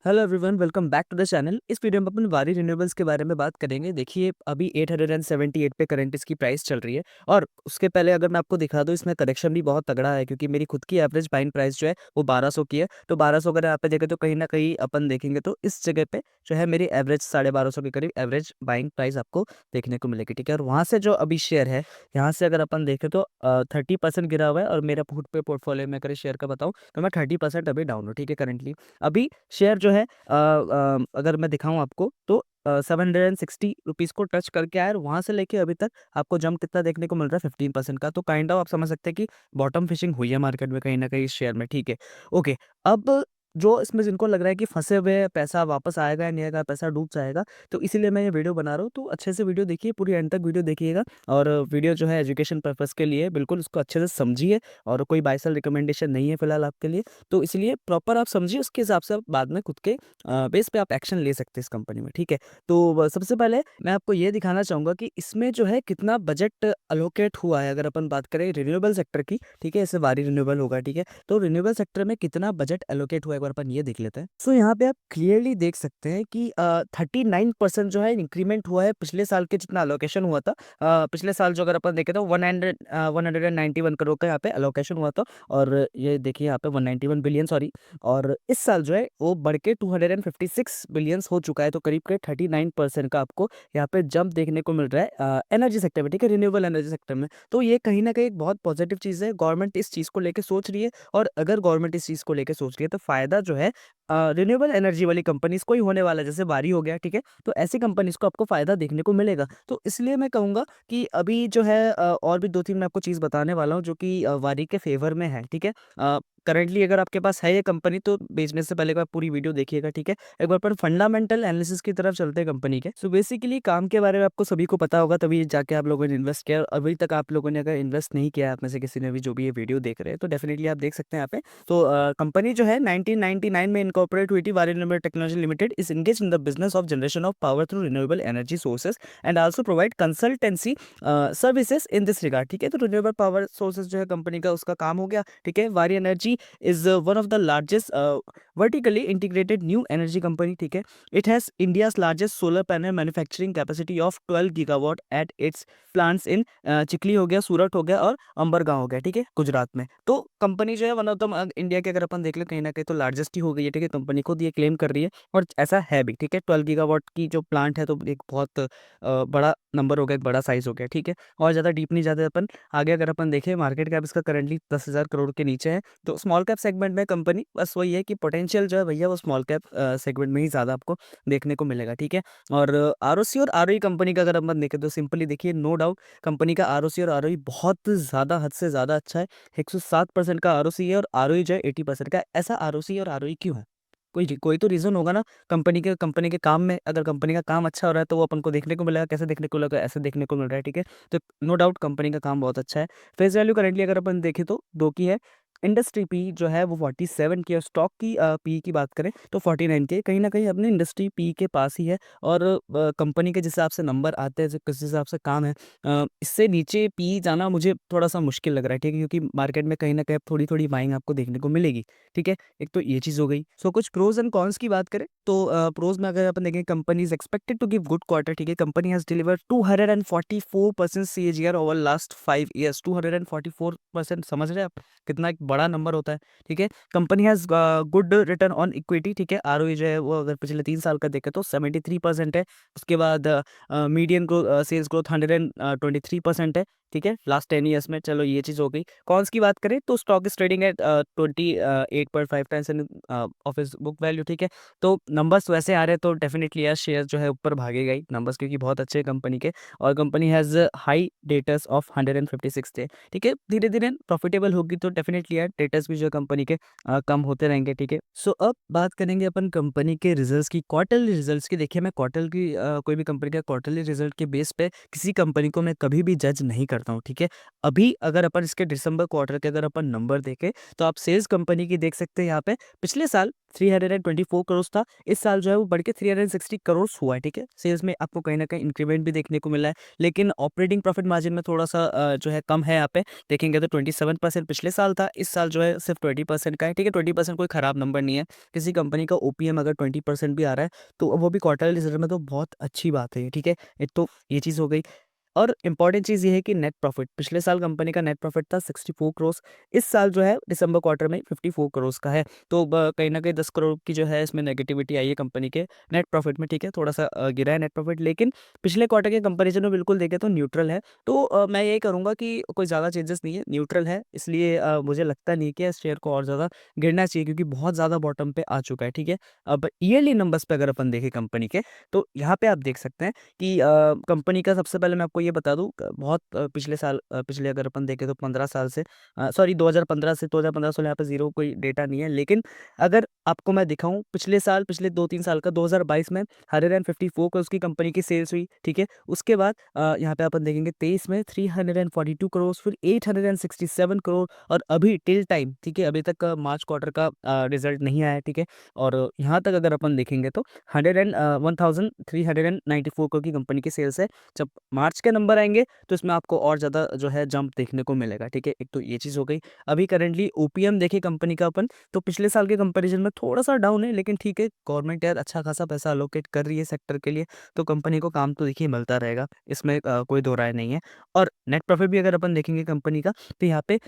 Hello everyone, welcome back to the channel. इस video में अपन वारी रिन्यूएबल्स के बारे में बात करेंगे। देखिए, अभी 878 पे करंट इसकी प्राइस चल रही है। और उसके पहले अगर मैं आपको दिखा दूं, इसमें करेक्शन भी बहुत तगड़ा है, क्योंकि मेरी खुद की एवरेज बाइंग प्राइस जो है वो 1200 की है। तो 1200 अगर आप पे देखें तो कहीं ना कहीं अपन देखेंगे तो इस जगह पे जो है मेरी एवरेज 1250 के करीब एवरेज बाइंग प्राइस आपको देखने को मिलेगी। ठीक है, और वहाँ से जो अभी शेयर है, यहाँ से अगर अपन देखें तो 30% गिरा हुआ है। और मेरा खुद पे पोर्टफोलियो में अगर शेयर का बताऊँ तो मैं 30% अभी डाउन हूँ। ठीक है, करंटली अभी शेयर जो है अगर मैं दिखाऊँ आपको तो 760 रुपीज़ को टच करके आया, और वहाँ से लेके अभी तक आपको जंप कितना देखने को मिल रहा है, 15% का। तो काइंड ऑफ आप समझ सकते हैं कि बॉटम फिशिंग हुई है मार्केट में कहीं ना कहीं इस शेयर में। ठीक है, ओके। अब जो इसमें जिनको लग रहा है कि फंसे हुए हैं, पैसा वापस आएगा या नहीं आएगा, पैसा डूब जाएगा, तो इसीलिए मैं ये वीडियो बना रहा हूँ। तो अच्छे से वीडियो देखिए, पूरी एंड तक वीडियो देखिएगा। और वीडियो जो है एजुकेशन पर्पज़ के लिए, बिल्कुल उसको अच्छे से समझिए। और कोई बाय सेल रिकमेंडेशन नहीं है फिलहाल आपके लिए। तो इसलिए प्रॉपर आप समझिए, उसके हिसाब से आप बाद में खुद के बेस पे आप एक्शन ले सकते हैं इस कंपनी में। ठीक है, तो सबसे पहले मैं आपको ये दिखाना चाहूँगा कि इसमें जो है कितना बजट अलोकेट हुआ है। अगर अपन बात करें रिन्यूएबल सेक्टर की, ठीक है, इससे वारी रिन्यूएबल होगा। ठीक है, तो रिन्यूएबल सेक्टर में कितना बजट एलोकेट हुआ है, एक बार अपन ये देख लेते हैं। सो यहाँ पे आप क्लियरली देख सकते हैं कि 39% जो है इंक्रीमेंट हुआ है पिछले साल के जितना अलोकेशन हुआ था। पिछले साल जो अगर अपन देखें तो 191 करोड़ का यहाँ पे अलोकेशन हुआ था। और ये देखिए यहाँ पे 191 बिलियन, सॉरी। और इस साल जो है वो बढ़ के 256 बिलियंस हो चुका है। तो करीब करीब 39% का आपको यहाँ पे जंप देखने को मिल रहा है एनर्जी सेक्टर में। ठीक है, रिन्यूएबल एनर्जी सेक्टर में। तो ये कहीं ना कहीं एक बहुत पॉजिटिव चीज़ है। गवर्नमेंट इस चीज़ को लेके सोच रही है, और अगर गवर्नमेंट इस चीज़ को लेके सोच रही है तो फायदा जो है रिन्यूएबल एनर्जी वाली कंपनीज को ही होने वाला है। जैसे वारी हो गया, ठीक है, तो ऐसी कंपनीज को आपको फायदा देखने को मिलेगा। तो इसलिए मैं कहूँगा कि अभी जो है और भी दो तीन मैं आपको चीज़ बताने वाला हूँ जो कि वारी के फेवर में है। ठीक है, करंटली अगर आपके पास है ये कंपनी तो बेचने से पहले एक बार पूरी वीडियो देखिएगा। ठीक है, एक बार पर फंडामेंटल एनालिसिस की तरफ चलते हैं कंपनी के। सो बेसिकली काम के बारे में आपको सभी को पता होगा, तभी जाके आप लोगों ने इन्वेस्ट किया। अभी तक आप लोगों ने अगर इन्वेस्ट नहीं किया, आप में से किसी ने भी जो भी ये वीडियो देख रहे हैं, तो डेफिनेटली आप देख सकते हैं यहाँ पे। तो कंपनी जो है 1999 में इनकॉर्पोरेट हुई थी। वारी renewable technology limited is engage in the business of generation of power through renewable energy sources and also provide consultancy services in this regard. ठीक है, तो रिन्यूएबल पावर सोर्सेज जो है कंपनी का, उसका काम हो गया। ठीक है, वारी energy is one of the largest vertically integrated new energy company. ठीक है, it has India's largest solar panel manufacturing capacity of 12 gigawatt at its plants in Chikli हो गया, सूरत हो गया, और अंबरगांव हो गया। ठीक है, गुजरात में। तो कंपनी जो है वन ऑफ द इंडिया के, अगर अपन देख ले कहीं ना कहीं तो लार्जेस्ट ही हो गई है। ठीक है, कंपनी खुद ये क्लेम कर रही है, और ऐसा है भी। ठीक है, 12 गीगावाट की जो प्लांट है, तो एक बहुत बड़ा नंबर हो गया, एक बड़ा साइज हो गया। ठीक है, और ज़्यादा डीप नहीं जाते अपन आगे। अगर अपन देखें, मार्केट कैप इसका करंटली 10,000 करोड़ के नीचे है। तो स्मॉल कैप सेगमेंट में कंपनी, बस वही है कि पोटेंशियल जो है भैया वो स्मॉल कैप सेगमेंट में ही ज़्यादा आपको देखने को मिलेगा। ठीक है, और आरओसी और आरओई कंपनी का अगर अपन देखें तो सिंपली देखिए, नो डाउट कंपनी का आरओसी और आरओई बहुत ज़्यादा, हद से ज़्यादा अच्छा है। 107% का आरओसी है, और आरओई जो है 80% का है। ऐसा आरओसी और आरओई क्यों है? कोई तो रीज़न होगा ना। कंपनी के काम में, अगर कंपनी का काम अच्छा हो रहा है तो वो अपन को देखने को मिलेगा। कैसे देखने को मिलेगा? ऐसे देखने को मिल रहा है। ठीक है, तो नो डाउट कंपनी का काम बहुत अच्छा है। फेस वैल्यू करंटली अगर अपन देखें तो 2 की है। इंडस्ट्री पी जो है वो 47 की है। स्टॉक की पी की बात करें तो 49 की है। कहीं न कहीं अपनी इंडस्ट्री पी के पास ही है। और कंपनी के जिस हिसाब से नंबर आते हैं, किस हिसाब से काम है, इससे नीचे पी जाना मुझे थोड़ा-सा मुश्किल लग रहा है। ठीक है, क्योंकि मार्केट में कहीं न कहीं थोड़ी-थोड़ी बाइंग आपको देखने को मिलेगी। ठीक है, एक तो ये चीज़ हो गई। सो कुछ प्रोज़ एंड कॉन्स की बात करें तो प्रोज़ में अगर अपन देखें, company is expected to give good quarter. ठीक है, company has delivered 244% CAGR over last 5 years. 244% समझ रहे हैं आप? कितना एक बड़ा नंबर होता है। ठीक है, company has good return on equity. ठीक है, आरओई जो है वो अगर पिछले 3 साल का देखें तो 73% है। उसके बाद मीडियन सेल्स ग्रोथ 123% है। ठीक है, लास्ट 10 ईयर्स में। चलो ये चीज़ हो गई। कॉन्स की बात करें तो stock is trading at 28.5 times in office book value. ठीक है, तो नंबर्स वैसे आ रहे हैं तो डेफिनेटली यार शेयर जो है ऊपर भागेगा ही नंबर्स, क्योंकि बहुत अच्छे हैं कंपनी के। और company has high debtors of 156 day. ठीक है, धीरे-धीरे प्रॉफिटेबल होगी तो डेफिनेटली यार डेटर्स भी जो है कंपनी के कम होते रहेंगे। ठीक है, सो अब बात करेंगे अपन कंपनी के रिजल्ट्स की, क्वार्टरली रिजल्ट्स की। देखिए, मैं क्वार्टर की कोई भी कंपनी का क्वार्टरली रिजल्ट के बेस पे किसी कंपनी को मैं कभी भी जज नहीं करता करता हूँ, ठीक है। अभी अगर अपन इसके दिसंबर क्वार्टर के अगर अपन नंबर देखें, तो आप सेल्स कंपनी की देख सकते हैं यहाँ पे। पिछले साल 324 करोड़ था, इस साल जो है वो बढ़ के 360 करोड़ हुआ है, ठीक है। सेल्स में आपको कहीं न कहीं इंक्रीमेंट भी देखने को मिला है, लेकिन ऑपरेटिंग प्रॉफिट मार्जिन में थोड़ा-सा जो है कम है यहाँ पे। देखेंगे तो 27% पिछले साल था, इस साल जो है सिर्फ 20% का है, ठीक है। 20% कोई खराब नंबर नहीं है। किसी कंपनी का ओपीएम अगर 20% भी आ रहा है, तो वो भी क्वार्टरली रिजल्ट में, तो बहुत अच्छी बात है, ठीक है। एक तो ये चीज़ हो गई। और इम्पॉर्टेंट चीज़ ये है कि नेट प्रॉफिट, पिछले साल कंपनी का नेट प्रॉफिट था 64 करोड़, इस साल जो है दिसंबर क्वार्टर में 54 करोड़ का है। तो कहीं ना कहीं 10 करोड़ की जो है इसमें नेगेटिविटी आई है कंपनी के नेट प्रॉफिट में, ठीक है। थोड़ा सा गिरा है नेट प्रॉफिट, लेकिन पिछले क्वार्टर के कंपेरिजन में बिल्कुल देखें तो न्यूट्रल है। तो मैं यही करूँगा कि कोई ज़्यादा चेंजेस नहीं है, न्यूट्रल है, इसलिए मुझे लगता नहीं कि इस शेयर को और ज़्यादा गिरना चाहिए, क्योंकि बहुत ज़्यादा बॉटम पे आ चुका है, ठीक है। अब ईयरली नंबर्स पे अगर अपन देखें कंपनी के, तो यहाँ पे आप देख सकते हैं कि कंपनी का सबसे पहले मैं आपको ये बता दूँ, बहुत पिछले साल, पिछले अगर अपन देखें तो 15 साल से, सॉरी 2015 से 2015-16 यहाँ पे ज़ीरो कोई डेटा नहीं है, लेकिन अगर आपको मैं दिखाऊँ पिछले साल, पिछले 2-3 साल का, 2022 में 154 करोड़ की कंपनी की सेल्स हुई, ठीक है। उसके बाद यहाँ पे अपन देखेंगे 23 में 342 करोड़, फिर 867 करोड़, और अभी टिल टाइम, ठीक है, अभी तक मार्च क्वार्टर का रिजल्ट नहीं आया है, ठीक है। और यहाँ तक अगर अपन देखेंगे तो 1394 करोड़ की कंपनी की सेल्स है। जब मार्च के नंबर आएँगे, तो इसमें आपको और ज़्यादा जो है जंप देखने को मिलेगा, ठीक है। एक तो ये चीज़ हो गई। अभी करंटली ओपीएम देखें कंपनी का अपन, तो पिछले साल के कंपैरिजन में थोड़ा-सा डाउन है, लेकिन ठीक है, गवर्नमेंट यार अच्छा खासा पैसा एलोकेट कर रही है सेक्टर के लिए, तो कंपनी को काम तो देखिए मिलता रहेगा, इसमें कोई दो राय नहीं है। और नेट प्रॉफिट भी अगर अपन देखेंगे कंपनी का, तो यहाँ पे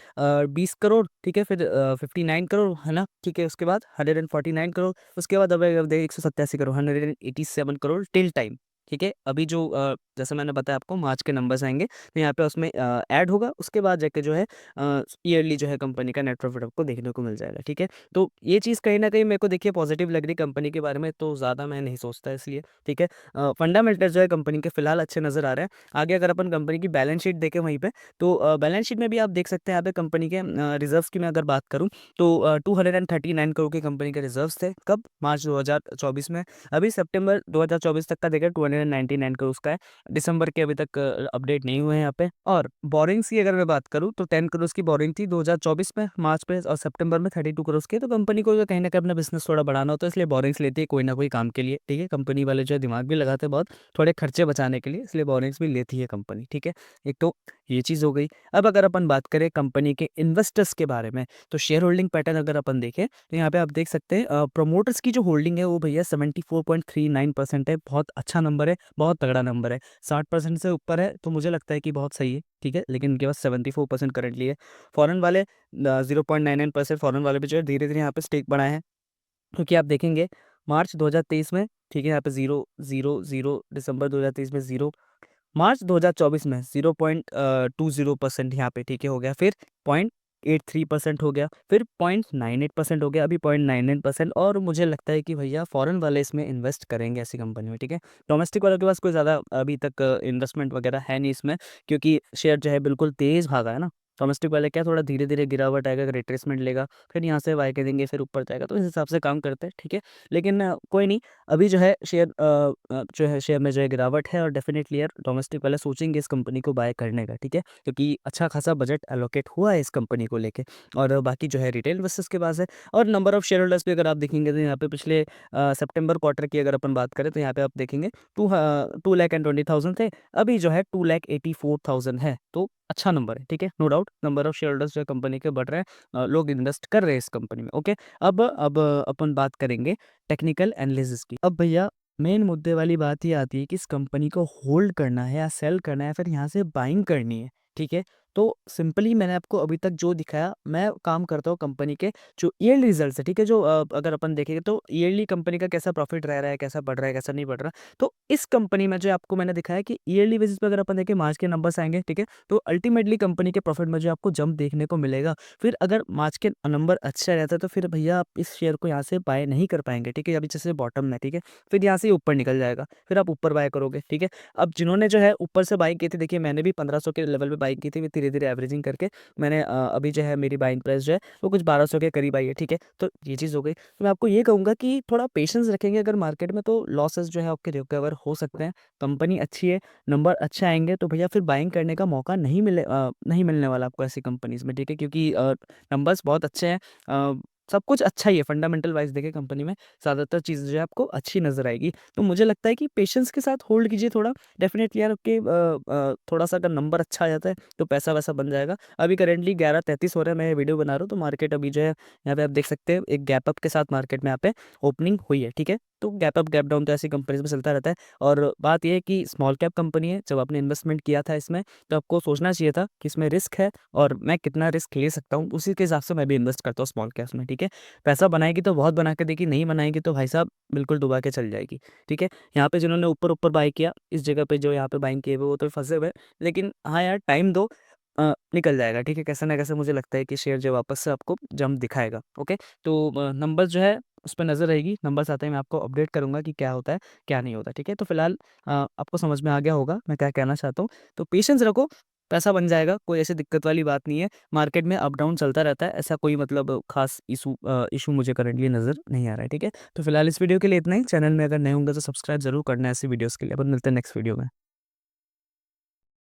20 करोड़, ठीक है, फिर 59 करोड़, है ना? ठीक है, उसके बाद 149 करोड़, उसके बाद अब 187 करोड़, 187 करोड़ टिल टाइम, ठीक है। अभी जो जैसे मैंने बताया आपको, मार्च के नंबर्स आएँगे, तो यहाँ पे उसमें ऐड होगा, उसके बाद जाके जो है ईयरली जो है कंपनी का नेट प्रॉफिट आपको देखने को मिल जाएगा, ठीक है। तो ये चीज़ कहीं न कहीं मेरे को देखिए पॉजिटिव लग रही है कंपनी के बारे में, तो ज़्यादा मैं नहीं सोचता इसलिए, ठीक है। फंडामेंटल जो है कंपनी के फिलहाल अच्छे नज़र आ रहे हैं। आगे अगर अपन कंपनी की बैलेंस शीट देखें वहीं पे, तो बैलेंस शीट में भी आप देख सकते हैं यहाँ पे कंपनी के रिज़र्व्स की मैं अगर बात करूँ, तो 239 करोड़ की कंपनी के रिज़र्व्स थे, कब? मार्च 2024 में। अभी सितंबर 2024 तक का देखिए 299 करोड़ का है। दिसंबर के अभी तक अपडेट नहीं हुए हैं यहाँ पे। और बोरिंग्स की अगर मैं बात करूँ, तो 10 करोड़ की बोरिंग थी 2024 में, मार्च में, और सितंबर में 32 करोड़ की। तो कंपनी को जो कहीं न कहीं अपना बिज़नेस थोड़ा बढ़ाना होता है, इसलिए बोरिंग्स लेती है कोई ना कोई काम के लिए, ठीक है। कंपनी वाले जो है दिमाग भी लगाते हैं बहुत, थोड़े खर्चे बचाने के लिए, इसलिए बोरिंग्स भी लेती है कंपनी, ठीक है। एक तो ये चीज़ हो गई। अब अगर अपन बात करें कंपनी के इन्वेस्टर्स के बारे में, तो शेयर होल्डिंग पैटर्न अगर अपन देखें, तो यहाँ पे आप देख सकते हैं प्रोमोटर्स की जो होल्डिंग है वो भैया 74.39% है। बहुत अच्छा नंबर है, बहुत तगड़ा नंबर है। 60% से ऊपर है, तो मुझे लगता है कि बहुत सही है, ठीक है। लेकिन इनके पास 74% करंटली है। फॉरेन वाले 0.99%, फॉरेन वाले भी जो है धीरे-धीरे यहाँ पे स्टेक बढ़ाए हैं। क्योंकि आप देखेंगे मार्च 2023 में, ठीक है, यहाँ पे 0, 0, 0, दिसंबर 2023 में 0, मार्च 2024 में 0.20% यहाँ पे, ठीक है, हो गया। फिर 0.83% हो गया, फिर 0.98% हो गया, अभी 0.99%। और मुझे लगता है कि भैया फॉरेन वाले इसमें इन्वेस्ट करेंगे ऐसी कंपनी में, ठीक है। डोमेस्टिक वालों के पास कोई ज़्यादा अभी तक इन्वेस्टमेंट वगैरह है नहीं इसमें, क्योंकि शेयर जो है बिल्कुल तेज़ भागा है ना। डोमेस्टिक वाले क्या थोड़ा धीरे-धीरे गिरावट आएगा, रिट्रेसमेंट लेगा, फिर यहाँ से बाय करेंगे, फिर ऊपर जाएगा, तो इस हिसाब से काम करते हैं, ठीक है। लेकिन कोई नहीं, अभी जो है शेयर जो है शेयर में जो है गिरावट है, और डेफिनेटली यार डोमेस्टिक वाले सोचेंगे इस कंपनी को बाय करने का, ठीक है, क्योंकि अच्छा खासा बजट एलोकेट हुआ है इस कंपनी को लेके। और बाकी जो है रिटेल इन्वेस्टर्स के पास है। और नंबर ऑफ शेयर होल्डर्स भी अगर आप देखेंगे, तो यहाँ पे पिछले सितंबर क्वार्टर की अगर अपन बात करें, तो यहाँ पे आप देखेंगे 2,20,000 थे, अभी जो है 2,84,000 है, तो अच्छा नंबर है, ठीक है। No doubt number of shareholders जो है कंपनी के बढ़ रहे हैं, लोग इन्वेस्ट कर रहे हैं इस कंपनी में, ओके। अब अपन बात करेंगे टेक्निकल एनालिसिस की। अब भैया मेन मुद्दे वाली बात ये आती है कि इस कंपनी को होल्ड करना है या सेल करना है, फिर यहाँ से बाइंग करनी है, ठीक है। तो सिंपली मैंने आपको अभी तक जो दिखाया, मैं काम करता हूँ कंपनी के जो ईयरली रिजल्ट्स है, ठीक है, जो अगर अपन देखेंगे तो ईयरली कंपनी का कैसा प्रॉफिट रह रहा है, कैसा बढ़ रहा है, कैसा नहीं बढ़ रहा। तो इस कंपनी में जो आपको मैंने दिखाया कि ईयरली बेसिस पे अगर अपन देखें, मार्च के नंबर्स आएंगे, ठीक है, तो अल्टीमेटली कंपनी के प्रॉफिट में जो आपको जंप देखने को मिलेगा। फिर अगर मार्च के नंबर अच्छा रहता है, तो फिर भैया आप इस शेयर को यहाँ से बाय नहीं कर पाएंगे, ठीक है। अभी जैसे बॉटम में, ठीक है, फिर यहाँ से ऊपर निकल जाएगा, फिर आप ऊपर बाय करोगे, ठीक है। अब जिन्होंने जो है ऊपर से बाई की थी, देखिए मैंने भी 1500 के लेवल पे बाई की थी, धीरे-धीरे एवरेजिंग करके मैंने अभी जो है मेरी बाइंग प्राइस जो है वो कुछ 1200 के करीब आई है, ठीक है? तो ये चीज़ हो गई। तो मैं आपको ये कहूँगा कि थोड़ा पेशेंस रखेंगे अगर मार्केट में तो लॉसेस जो है आपके रिकवर हो सकते हैं। कंपनी अच्छी है, नंबर अच्छे आएँगे तो भैया फिर बाइंग करने का मौका नहीं मिलने वाला आपको ऐसी कंपनीज़ में, ठीक है? क्योंकि नंबर्स बहुत अच्छे हैं। सब कुछ अच्छा ही है फंडामेंटल वाइज़ देखें कंपनी में, ज़्यादातर चीज़ें जो है आपको अच्छी नज़र आएगी। तो मुझे लगता है कि पेशेंस के साथ होल्ड कीजिए थोड़ा, डेफ़िनेटली यार आपके थोड़ा-सा अगर नंबर अच्छा आ जाता है, तो पैसा-वैसा बन जाएगा। अभी करंटली 11:33 हो रहा है, मैं ये वीडियो बना रहा हूँ, तो मार्केट अभी जो है यहाँ पे आप देख सकते हैं एक गैप अप के साथ मार्केट में यहाँ पे ओपनिंग हुई है, ठीक है? तो गैप अप, गैप डाउन तो ऐसी कंपनीज़ में चलता रहता है और बात ये है कि स्मॉल कैप कंपनी है, जब आपने इन्वेस्टमेंट किया था इसमें, तो आपको सोचना चाहिए था कि इसमें रिस्क है और मैं कितना रिस्क ले सकता हूँ, उसी के हिसाब से मैं भी इन्वेस्ट करता हूँ स्मॉल कैप्स में, ठीक है? पैसा बनाएगी तो बहुत बना के देगी, नहीं बनाएगी तो भाई साहब बिल्कुल डुबा के चल जाएगी, ठीक है? यहाँ पे जिन्होंने ऊपर-ऊपर बाय किया, इस जगह पे जो यहाँ पे बाइंग किए हुए वो तो फँसे हुए हैं, लेकिन हाँ यार टाइम दो निकल जाएगा, ठीक है? कैसे ना कैसे मुझे लगता है कि शेयर जो वापस से आपको जंप दिखाएगा, ओके? तो नंबर्स जो है उस पे नज़र रहेगी, नंबर्स आते ही मैं आपको अपडेट करूँगा कि क्या होता है, क्या नहीं होता, ठीक है? तो फिलहाल आपको समझ में आ गया होगा मैं क्या कहना चाहता हूँ, तो पेशेंस रखो, पैसा बन जाएगा, कोई ऐसी दिक्कत वाली बात नहीं है। मार्केट में अप डाउन चलता रहता है, ऐसा कोई मतलब ख़ास इश्यू मुझे करंटली नज़र नहीं आ रहा है, ठीक है? तो फिलहाल इस वीडियो के लिए इतना ही, चैनल में अगर नए होंगे तो सब्सक्राइब ज़रूर करना है ऐसी वीडियोज़ के लिए। अपन मिलते हैं नेक्स्ट वीडियो में।